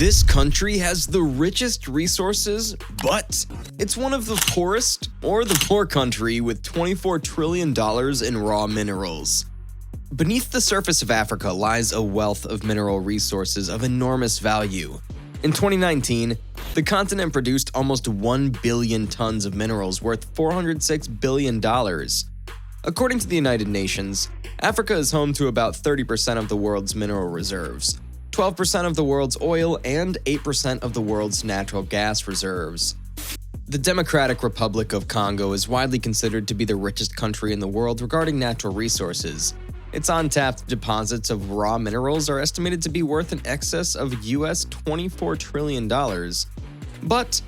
This country has the richest resources, but it's one of the poorest, or the poor country, with $24 trillion in raw minerals. Beneath the surface of Africa lies a wealth of mineral resources of enormous value. In 2019, the continent produced almost 1 billion tons of minerals worth $406 billion. According to the United Nations, Africa is home to about 30% of the world's mineral reserves, 12% of the world's oil, and 8% of the world's natural gas reserves. The Democratic Republic of Congo is widely considered to be the richest country in the world regarding natural resources. Its untapped deposits of raw minerals are estimated to be worth in excess of US $24 trillion. But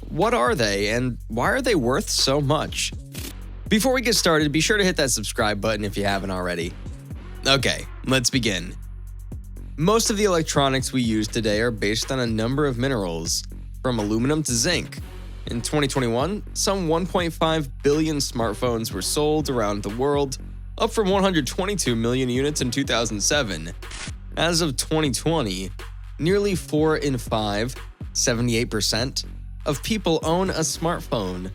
what are they, and why are they worth so much? Before we get started, be sure to hit that subscribe button if you haven't already. Okay, let's begin. Most of the electronics we use today are based on a number of minerals, from aluminum to zinc. In 2021, some 1.5 billion smartphones were sold around the world, up from 122 million units in 2007. As of 2020, nearly 4 in 5, 78%, of people own a smartphone.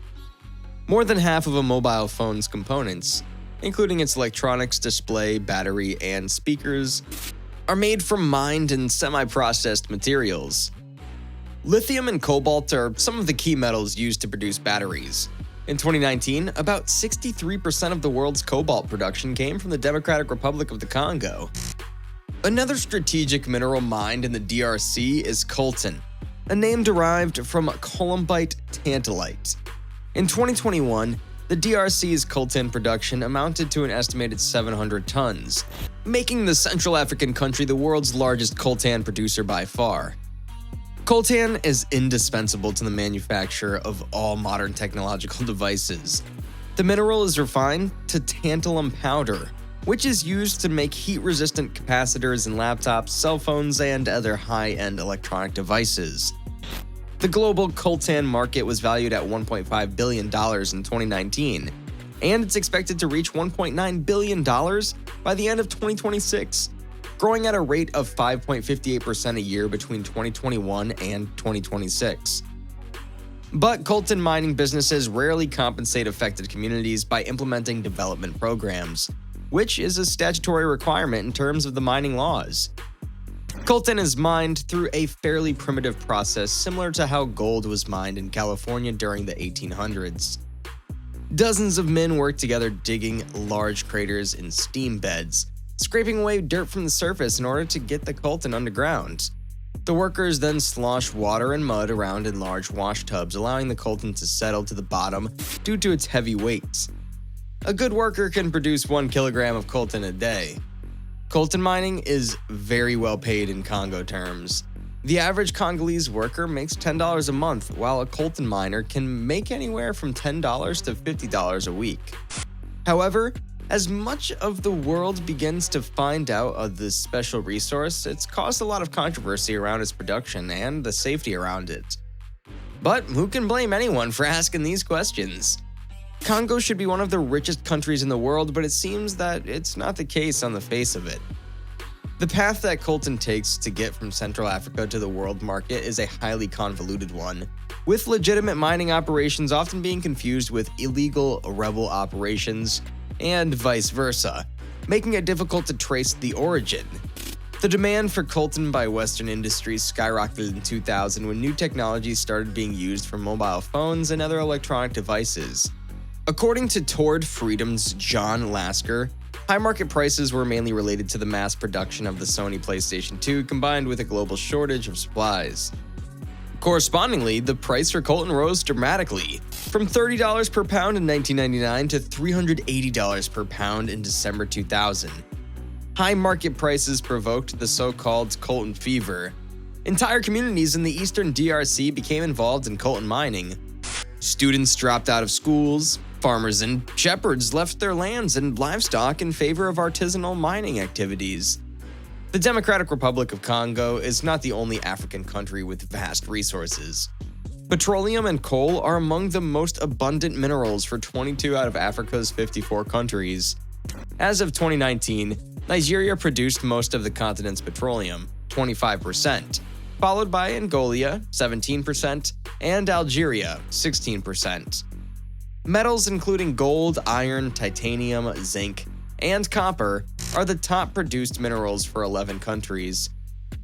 More than half of a mobile phone's components, including its electronics, display, battery, and speakers, are made from mined and semi-processed materials. Lithium and cobalt are some of the key metals used to produce batteries. In 2019, about 63% of the world's cobalt production came from the Democratic Republic of the Congo. Another strategic mineral mined in the DRC is coltan, a name derived from columbite tantalite. In 2021, the DRC's coltan production amounted to an estimated 700 tons, making the Central African country the world's largest coltan producer by far. Coltan is indispensable to the manufacture of all modern technological devices. The mineral is refined to tantalum powder, which is used to make heat-resistant capacitors in laptops, cell phones, and other high-end electronic devices. The global coltan market was valued at $1.5 billion in 2019, and it's expected to reach $1.9 billion by the end of 2026, growing at a rate of 5.58% a year between 2021 and 2026. But coltan mining businesses rarely compensate affected communities by implementing development programs, which is a statutory requirement in terms of the mining laws. Coltan is mined through a fairly primitive process similar to how gold was mined in California during the 1800s. Dozens of men work together digging large craters in steam beds, scraping away dirt from the surface in order to get the coltan underground. The workers then slosh water and mud around in large wash tubs, allowing the coltan to settle to the bottom due to its heavy weight. A good worker can produce 1 kilogram of coltan a day. Coltan mining is very well paid in Congo terms. The average Congolese worker makes $10 a month, while a coltan miner can make anywhere from $10 to $50 a week. However, as much of the world begins to find out of this special resource, it's caused a lot of controversy around its production and the safety around it. But who can blame anyone for asking these questions? Congo should be one of the richest countries in the world, but it seems that it's not the case on the face of it. The path that coltan takes to get from Central Africa to the world market is a highly convoluted one, with legitimate mining operations often being confused with illegal rebel operations, and vice versa, making it difficult to trace the origin. The demand for coltan by Western industries skyrocketed in 2000 when new technologies started being used for mobile phones and other electronic devices. According to Toward Freedom's John Lasker, high market prices were mainly related to the mass production of the Sony PlayStation 2 combined with a global shortage of supplies. Correspondingly, the price for coltan rose dramatically, from $30 per pound in 1999 to $380 per pound in December 2000. High market prices provoked the so-called coltan fever. Entire communities in the eastern DRC became involved in coltan mining. Students dropped out of schools, farmers and shepherds left their lands and livestock in favor of artisanal mining activities. The Democratic Republic of Congo is not the only African country with vast resources. Petroleum and coal are among the most abundant minerals for 22 out of Africa's 54 countries. As of 2019, Nigeria produced most of the continent's petroleum, 25%, followed by Angola, 17%, and Algeria, 16%. Metals including gold, iron, titanium, zinc, and copper are the top produced minerals for 11 countries.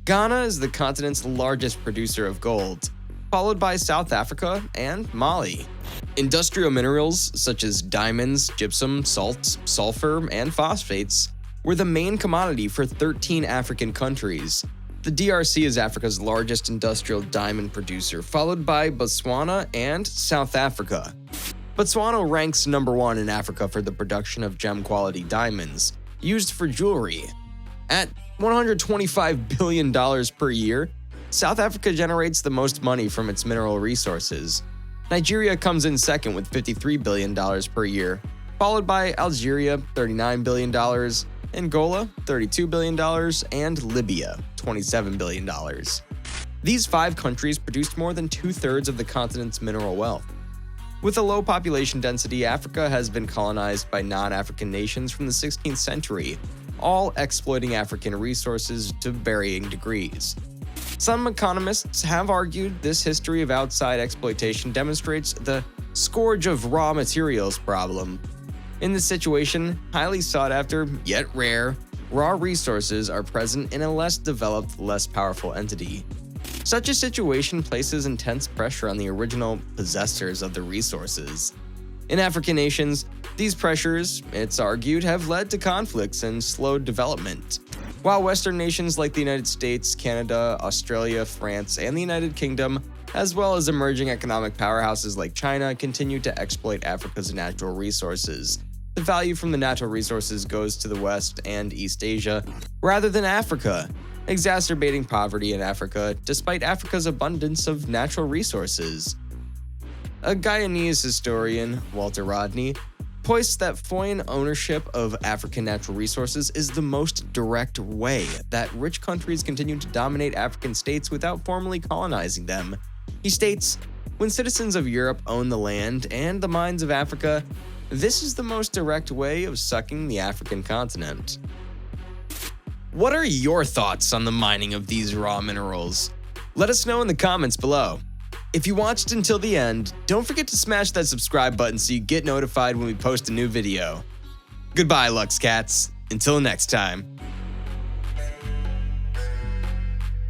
Ghana is the continent's largest producer of gold, followed by South Africa and Mali. Industrial minerals such as diamonds, gypsum, salts, sulfur, and phosphates were the main commodity for 13 African countries. The DRC is Africa's largest industrial diamond producer, followed by Botswana and South Africa. Botswana ranks number 1 in Africa for the production of gem-quality diamonds used for jewelry. At $125 billion per year, South Africa generates the most money from its mineral resources. Nigeria comes in second with $53 billion per year, followed by Algeria, $39 billion, Angola, $32 billion, and Libya, $27 billion. These 5 countries produced more than 2/3 of the continent's mineral wealth. With a low population density, Africa has been colonized by non-African nations from the 16th century, all exploiting African resources to varying degrees. Some economists have argued this history of outside exploitation demonstrates the scourge of raw materials problem. In this situation, highly sought after, yet rare, raw resources are present in a less developed, less powerful entity. Such a situation places intense pressure on the original possessors of the resources. In African nations, these pressures, it's argued, have led to conflicts and slowed development. While Western nations like the United States, Canada, Australia, France, and the United Kingdom, as well as emerging economic powerhouses like China, continue to exploit Africa's natural resources. The value from the natural resources goes to the West and East Asia, rather than Africa, exacerbating poverty in Africa despite Africa's abundance of natural resources. A Guyanese historian, Walter Rodney, points that foreign ownership of African natural resources is the most direct way that rich countries continue to dominate African states without formally colonizing them. He states, "When citizens of Europe own the land and the mines of Africa, this is the most direct way of sucking the African continent." What are your thoughts on the mining of these raw minerals? Let us know in the comments below. If you watched until the end, don't forget to smash that subscribe button so you get notified when we post a new video. Goodbye, Lux Cats. Until next time.